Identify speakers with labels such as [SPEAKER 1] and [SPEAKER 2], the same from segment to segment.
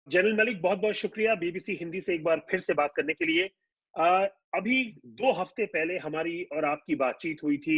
[SPEAKER 1] General Malik, बहुत-बहुत शुक्रिया BBC Hindi से एक बार फिर से बात करने के लिए। अ, अभी 2 हफ्ते पहले हमारी और आपकी बातचीत हुई थी।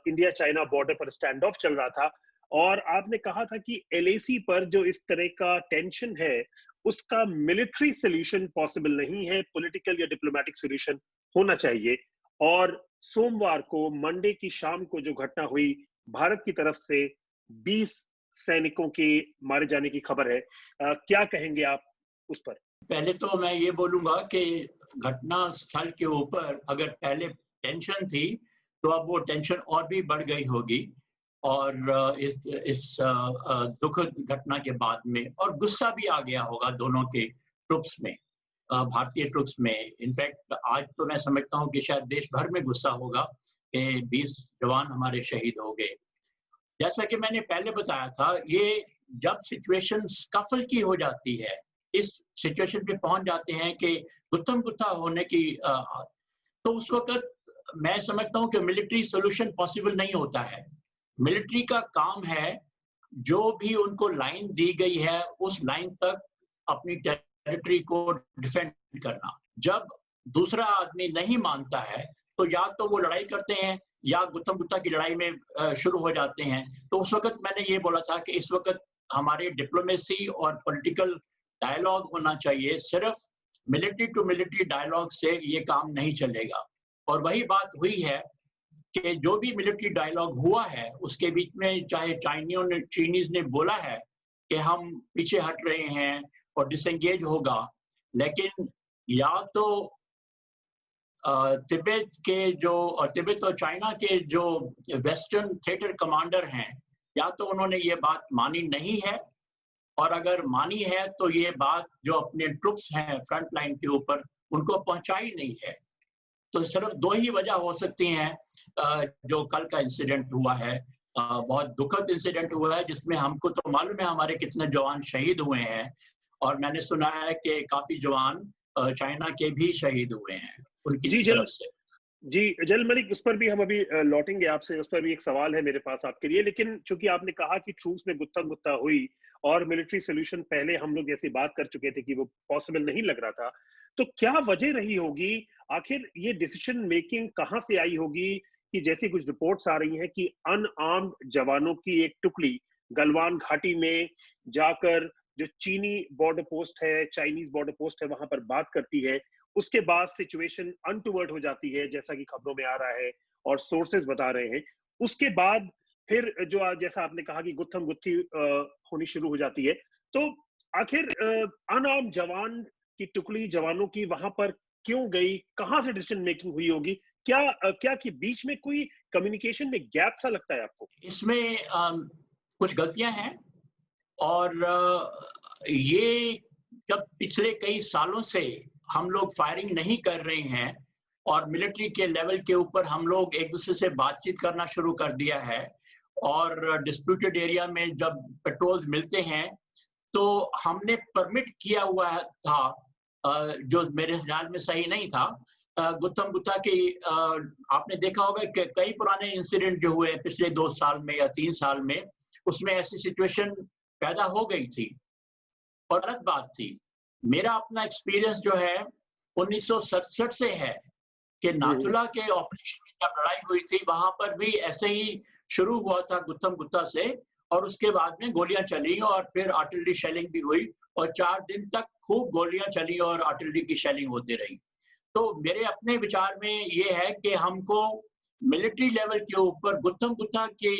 [SPEAKER 1] इंडिया चाइना बॉर्डर पर स्टैंड ऑफ चल रहा था और आपने कहा था कि एलएसी पर जो इस तरह का टेंशन है, उसका मिलिट्री सॉल्यूशन पॉसिबल नहीं है, पॉलिटिकल या डिप्लोमैटिक सॉल्यूशन होना चाहिए। और सोमवार को, मंडे की शाम को जो घटना हुई, भारत की तरफ से 20 सैनिकों के मारे जाने की खबर है। क्या कहेंगे आप उस पर?
[SPEAKER 2] पहले तो मैं ये बोलूँगा कि घटना स्थल के ऊपर अगर पहले टेंशन थी, तो अब वो टेंशन और भी बढ़ गई होगी और इस दुखद घटना के बाद में और गुस्सा भी आ गया होगा दोनों के ट्रुप्स में, भारतीय ट्रुप्स में। इनफैक्ट आज तो मैं समझता हूँ कि शायद देश भर में गुस्सा होगा कि 20 जवान हमारे शहीद हो गए। जैसा कि मैंने पहले बताया था, ये जब सिचुएशन स्कफल की हो जाती है, इस सिचुएशन पे पहुंच जाते हैं कि गुत्थम-गुत्था होने की तो उस वक़्त मैं समझता हूँ कि मिलिट्री सॉल्यूशन पॉसिबल नहीं होता है। मिलिट्री का काम है, जो भी उनको लाइन दी गई है, उस लाइन तक अपनी टेरिटरी को डिफेंड करना। जब दूसरा आदमी नहीं मानता है, तो या तो वो लड़ाई करते हैं या गुत्थम-गुत्था की लड़ाई में शुरू हो जाते हैं। तो उस वक़्त मैंने ये बोला था कि इस वक़्त हमारे डिप्लोमेसी और पॉलिटिकल डायलॉग होना चाहिए। सिर्फ मिलिट्री टू मिलिट्री डायलॉग से ये काम नहीं चलेगा। और वही बात हुई है कि जो भी मिलिट्री डायलॉग हुआ है, उसके बीच में चाहे चाइनीज़ ने बोला है कि हम पीछे हट रहे हैं और डिसएंगेज होगा, लेकिन या तो तिब्बत और चाइना के जो वेस्टर्न थिएटर कमांडर हैं, या तो उन्होंने ये बात मानी नहीं है और अगर मानी है तो ये बात जो अपने ट्रुप्स हैं फ्रंट लाइन के ऊपर, उनको पहुँचाई नहीं है। तो सिर्फ 2 ही वजह हो सकती हैं जो कल का इंसिडेंट हुआ है। बहुत दुखद इंसिडेंट हुआ है जिसमें हमको तो मालूम है हमारे कितने जवान शहीद हुए हैं और मैंने सुना है कि काफ़ी जवान चाइना के भी शहीद हुए हैं, उनकी
[SPEAKER 1] जी,
[SPEAKER 2] तरफ से।
[SPEAKER 1] जी, जनरल मलिक, उस पर भी हम अभी लौटेंगे आपसे, उस पर भी एक सवाल है मेरे पास आपके लिए। लेकिन चूँकि आपने कहा कि ट्रूप्स में गुत्था-गुत्था हुई और मिलिट्री सॉल्यूशन पहले हम लोग जैसी बात कर चुके थे कि वो पॉसिबल नहीं लग रहा था। तो क्या वजह रही होगी? आखिर ये डिसीजन मेकिंग कहाँ से आई होगी कि जैसी कुछ रिपोर्ट्स आ रही हैं कि अनआर्म्ड जवानों की एक टुकड़ी गलवान घाटी में जाकर जो चीनी बॉर्डर पोस्ट है, चाइनीज़ बॉर्डर पोस्ट है, वहाँ पर बात करती है। उसके बाद सिचुएशन अनटूवर्ड हो जाती है, जैसा कि खबरों में आ रहा है और सोर्सेज बता रहे हैं। उसके बाद फिर जो जैसा आपने कहा कि गुत्थम-गुत्थी होनी शुरू हो जाती है। तो आखिर अनआर्म्ड जवान की टुकड़ी जवानों की वहां पर क्यों गई? कहाँ से डिसीजन मेकिंग हुई होगी? क्या कि बीच में कोई कम्युनिकेशन में गैप सा लगता है आपको?
[SPEAKER 2] इसमें कुछ गलतियाँ हैं और ये जब पिछले कई सालों से हम लोग फायरिंग नहीं कर रहे हैं और मिलिट्री के लेवल के ऊपर हम लोग एक-दूसरे से बातचीत करना शुरू कर दिया है और डिस्प्यूटेड एरिया में जब पेट्रोल्स मिलते हैं, तो हमने परमिट किया हुआ था जो मेरे ख्याल में सही नहीं था। गुत्थम-गुत्था की आपने देखा होगा कि कई पुराने इंसिडेंट जो हुए पिछले 2 साल में या 3 साल में, उसमें ऐसी सिचुएशन पैदा हो गई थी और अलग बात थी। मेरा अपना एक्सपीरियंस जो है 1967 से है कि
[SPEAKER 1] हुँ, हुँ।
[SPEAKER 2] नाथुला के ऑपरेशन में जब लड़ाई हुई थी, वहाँ पर भी ऐसे ही शुरू हुआ था गुत्थम-गुत्था से और उसके बाद में गोलियाँ चली और फिर आर्टिलरी शेलिंग भी हुई और 4 दिन तक खूब गोलियाँ चली और आर्टिलरी की शेलिंग होती रही। तो मेरे अपने विचार में ये है कि हमको मिलिट्री लेवल के ऊपर गुत्थम-गुत्था की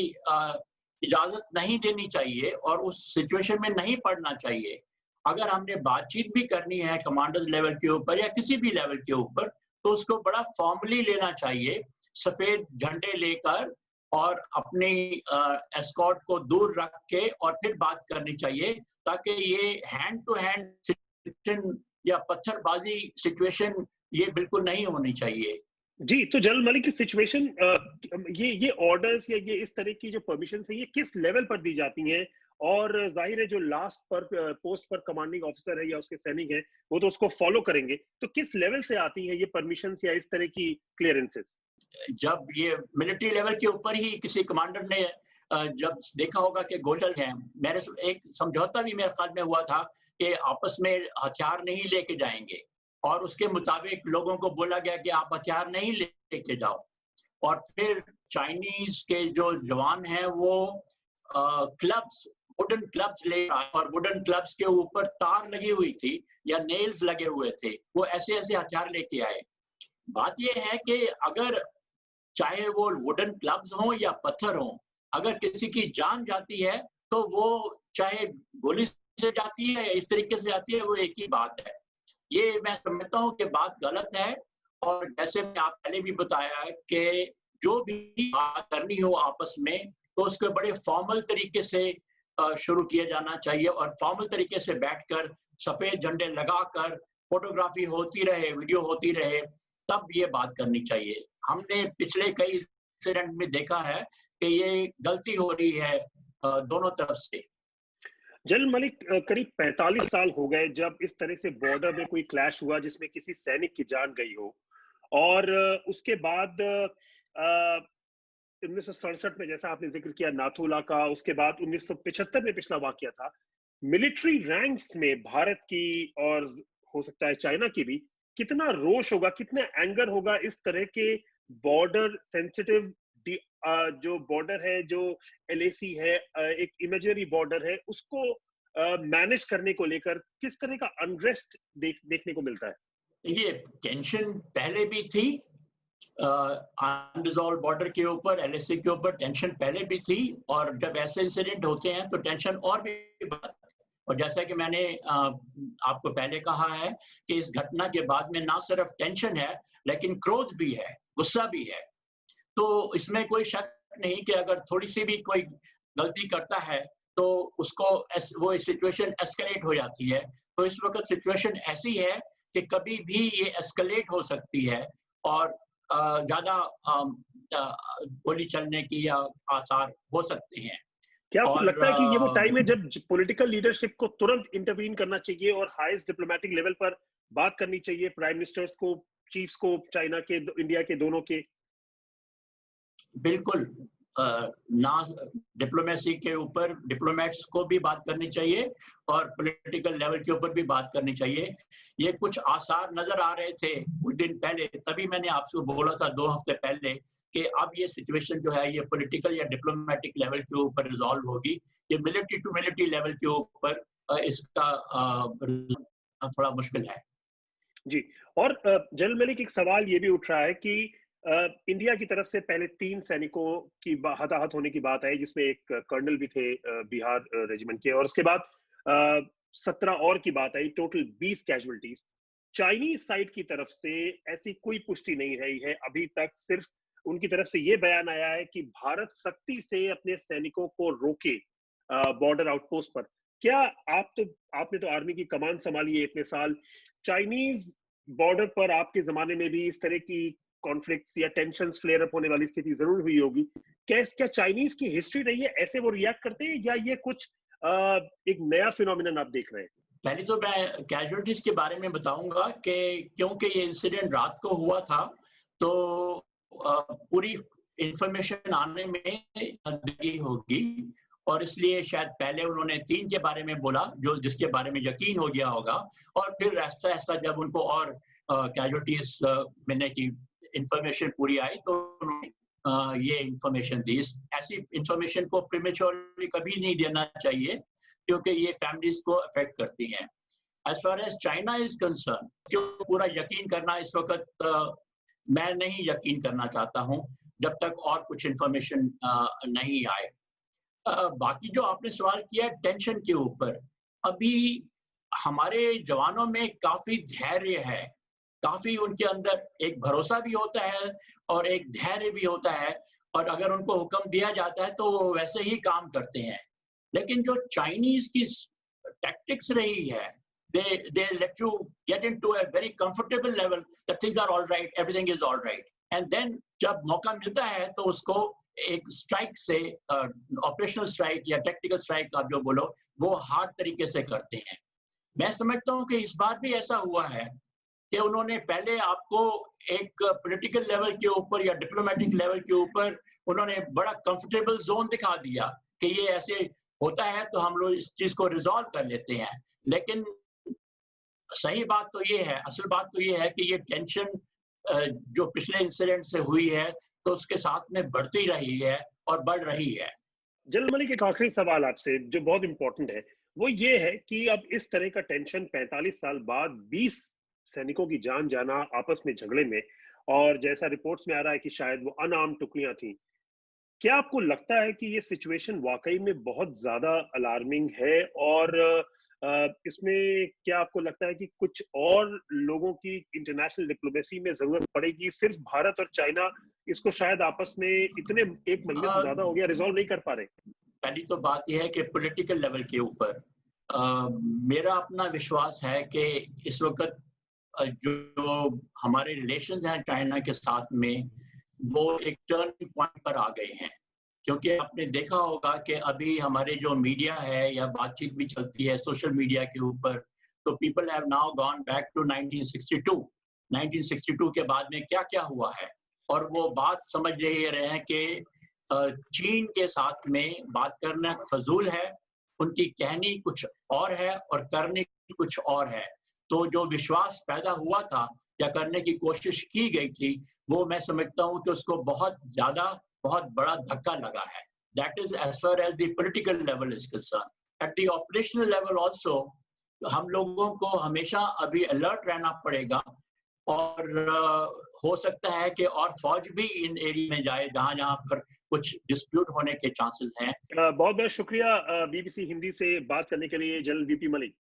[SPEAKER 2] इजाज़त नहीं देनी चाहिए और उस सिचुएशन में नहीं पड़ना चाहिए। अगर हमने बातचीत भी करनी है कमांडर्स लेवल के ऊपर या किसी भी लेवल के ऊपर, तो उसको बड़ा फॉर्मली लेना चाहिए, सफ़ेद झंडे लेकर और अपनी एस्कॉर्ट को दूर रख के और फिर बात करनी चाहिए, ताकि ये हैंड टू हैंड सिचुएशन या पत्थरबाज़ी सिचुएशन ये बिल्कुल नहीं होनी चाहिए।
[SPEAKER 1] जी, तो जनरल मलिक की सिचुएशन ये ऑर्डर्स या ये इस तरह की जो परमिशंस है, ये किस लेवल पर दी जाती हैं? और ज़ाहिर है जो लास्ट पर पोस्ट पर कमांडिंग ऑफिसर है या उसके सैनिक हैं, वो तो उसको फॉलो करेंगे। तो किस लेवल से आती हैं ये परमिशंस या इस तरह की क्लीयरेंसेस?
[SPEAKER 2] जब ये मिलिट्री लेवल के ऊपर ही किसी कमांडर ने जब देखा होगा कि गोचर है, मेरे एक समझौता भी मेरे ख्याल में हुआ था कि आपस में हथियार नहीं लेके जाएंगे, और उसके मुताबिक लोगों को बोला गया कि आप हथियार नहीं लेके जाओ। और फिर चाइनीज के जो जवान हैं वो क्लब्स, वुडन क्लब्स ले आए, और वुडन क्लब्स के ऊपर तार लगी हुई थी या नेल्स लगे हुए थे, वो ऐसे ऐसे हथियार लेके आए। बात ये है कि अगर चाहे वो वुडन क्लब्स हों या पत्थर हों, अगर किसी की जान जाती है तो वो चाहे गोली से जाती है या इस तरीके से जाती है, वो एक ही बात है। ये मैं समझता हूँ कि बात गलत है, और जैसे मैं आप पहले भी बताया कि जो भी बात करनी हो आपस में, तो उसको बड़े फॉर्मल तरीके से शुरू किया जाना चाहिए, और फॉर्मल तरीके से बैठकर सफेद झंडे लगाकर फोटोग्राफी होती रहे, वीडियो होती रहे, तब ये बात करनी चाहिए। हमने पिछले कई इंसिडेंट में देखा है कि ये गलती हो रही है दोनों तरफ से।
[SPEAKER 1] जनरल मलिक, करीब 45 साल हो गए जब इस तरह से बॉर्डर में कोई क्लैश हुआ जिसमें किसी सैनिक की जान गई हो, और उसके बाद 1967 में जैसा आपने जिक्र किया नाथूला का, उसके बाद 1975 में पिछला वाकया था। मिलिट्री रैंक्स में भारत की और हो सकता है चाइना की भी कितना रोष होगा, कितना एंगर होगा इस तरह के बॉर्डर सेंसिटिव जो बॉर्डर है, जो एलएसी है, एक इमेजिनरी बॉर्डर है, उसको मैनेज करने को लेकर किस तरह का अनरेस्ट देखने को मिलता है?
[SPEAKER 2] ये टेंशन पहले भी थी, अनरिजॉल्व बॉर्डर के ऊपर, एलएसी के ऊपर टेंशन पहले भी थी, और जब ऐसे इंसिडेंट होते हैं तो टेंशन और भी बढ़ती है। और जैसा कि मैंने आपको पहले कहा है कि इस घटना के बाद में ना सिर्फ टेंशन है, लेकिन क्रोध भी है, गुस्सा भी है। तो इसमें कोई शक नहीं कि अगर थोड़ी सी भी कोई गलती करता है तो उसको वो सिचुएशन एस्केलेट हो जाती है। तो इस वक्त सिचुएशन ऐसी है कि कभी भी ये एस्केलेट हो सकती है, और ज्यादा गोली चलने की या आसार हो सकते हैं।
[SPEAKER 1] क्या आपको
[SPEAKER 2] और
[SPEAKER 1] लगता है कि ये वो टाइम है जब पॉलिटिकल लीडरशिप को तुरंत इंटरवीन करना चाहिए और हाईएस्ट डिप्लोमेटिक लेवल पर बात करनी चाहिए, प्राइम मिनिस्टर्स को, चीफ्स को, चाइना के, इंडिया के, दोनों के?
[SPEAKER 2] बिल्कुल, ना डिप्लोमेसी के ऊपर डिप्लोमेट्स को भी बात करनी चाहिए, और पॉलिटिकल लेवल के ऊपर भी बात करनी चाहिए। ये कुछ आसार नजर आ रहे थे कुछ दिन पहले, तभी मैंने आपसे बोला था 2 हफ्ते पहले कि अब ये सिचुएशन जो है ये पॉलिटिकल या डिप्लोमेटिक लेवल के ऊपर रिजॉल्व होगी। ये मिलिट्री टू मिलिट्री लेवल के ऊपर इसका थोड़ा मुश्किल है।
[SPEAKER 1] जी। और जनरल मलिक, एक सवाल ये भी उठ रहा है कि इंडिया की तरफ से पहले 3 सैनिकों की हताहत होने की बात आई, जिसमें एक कर्नल भी थे बिहार रेजिमेंट के, और उसके बाद 17 और की बात आई, टोटल 20 कैजुअलिटीज। चाइनीज साइड की तरफ से ऐसी कोई पुष्टि नहीं रही है अभी तक, सिर्फ उनकी तरफ से ये बयान आया है कि भारत सख्ती से अपने सैनिकों को रोके बॉर्डर आउटपोस्ट पर। क्या आपने तो आर्मी की कमान संभाली है इतने साल, चाइनीज बॉर्डर पर आपके जमाने में भी इस तरह की कॉन्फ्लिक्ट्स या टेंशन्स फ्लेयर अप होने वाली स्थिति जरूर हुई होगी। क्या चाइनीज की हिस्ट्री रही है, ऐसे वो रिएक्ट करते हैं, या ये कुछ एक नया फिनोमिनन आप देख रहे हैं?
[SPEAKER 2] पहले तो मैं कैजुअलिटीज के बारे में बताऊंगा कि क्योंकि ये इंसिडेंट रात को हुआ था, तो पूरी इंफॉर्मेशन आने में देरी होगी, और इसलिए शायद पहले उन्होंने 3 के बारे में बोला, जो जिसके बारे में यकीन हो गया होगा, और फिर ऐसा ऐसा जब उनको और कैजुअलिटीज मिलने की इंफॉर्मेशन पूरी आई तो उन्होंने ये इंफॉर्मेशन दी। ऐसी इंफॉर्मेशन को प्रीमेच्योरली कभी नहीं देना चाहिए, क्योंकि ये फैमिलीज को अफेक्ट करती हैं। As far as China is concern, क्यों पूरा यकीन करना इस वक्त मैं नहीं यकीन करना चाहता हूं, जब तक और कुछ इंफॉर्मेशन नहीं आए। बाकी जो आपने सवाल किया टेंशन के ऊपर, अभी हमारे जवानों में काफी धैर्य है, काफी उनके अंदर एक भरोसा भी होता है और एक धैर्य भी होता है, और अगर उनको हुक्म दिया जाता है तो वो वैसे ही काम करते हैं। लेकिन जो चाइनीज की टैक्टिक्स रही है, they let you get into a very comfortable level that things are all right, everything is all right, and then जब मौका मिलता है तो उसको एक स्ट्राइक से, ऑपरेशनल स्ट्राइक या टेक्निकल स्ट्राइक आप जो बोलो, वो हार्ड तरीके से करते हैं। मैं समझता हूँ कि इस बार भी ऐसा हुआ है कि उन्होंने पहले आपको एक पॉलिटिकल लेवल के ऊपर या डिप्लोमेटिक लेवल के ऊपर उन्होंने बड़ा कंफर्टेबल जोन दिखा दिया कि ये ऐसे होता है तो हम लोग इस चीज को रिजॉल्व कर लेते हैं। लेकिन सही बात तो ये है, असल बात तो ये है कि ये टेंशन जो पिछले इंसिडेंट से हुई है तो उसके साथ में बढ़ती रही है और बढ़ रही है।
[SPEAKER 1] जनरल मलिक, एक आखिरी सवाल आपसे जो बहुत इंपॉर्टेंट है, वो ये है कि अब इस तरह का टेंशन 45 साल बाद 20 सैनिकों की जान जाना आपस में झगड़े में, और जैसा रिपोर्ट्स में आ रहा है कि शायद वो अनआर्म्ड टुकड़ियां थी, क्या आपको लगता है कि ये सिचुएशन वाकई में बहुत ज्यादा अलार्मिंग है? और इसमें क्या आपको लगता है कि कुछ और लोगों की इंटरनेशनल डिप्लोमेसी में जरूरत पड़ेगी? सिर्फ भारत और चाइना इसको शायद आपस में इतने 1 महीने से ज्यादा हो गया रिजॉल्व नहीं कर पा रहे।
[SPEAKER 2] पहली तो बात यह है कि पॉलिटिकल लेवल के ऊपर मेरा अपना विश्वास है कि इस वक्त जो हमारे रिलेशंस हैं चाइना के साथ में, वो एक टर्निंग पॉइंट पर आ गए हैं। क्योंकि आपने देखा होगा कि अभी हमारे जो मीडिया है या बातचीत भी चलती है सोशल मीडिया के ऊपर, तो people have now gone back to 1962। 1962 के बाद में क्या क्या हुआ है, और वो बात समझ रहे हैं कि चीन के साथ में बात करना फजूल है, उनकी कहनी कुछ और है और करने कुछ और है। तो जो विश्वास पैदा हुआ था या करने की कोशिश की गई थी, वो मैं समझता हूँ कि उसको बहुत बड़ा धक्का लगा है। That is as far as the political level is concerned. At the operational level also, हम लोगों को हमेशा अभी अलर्ट रहना पड़ेगा, और हो सकता है कि और फौज भी इन एरिया में जाए जहाँ पर कुछ डिस्प्यूट होने के चांसेस हैं।
[SPEAKER 1] बहुत बहुत शुक्रिया बीबीसी हिंदी से बात करने के लिए जनरल वीपी मलिक।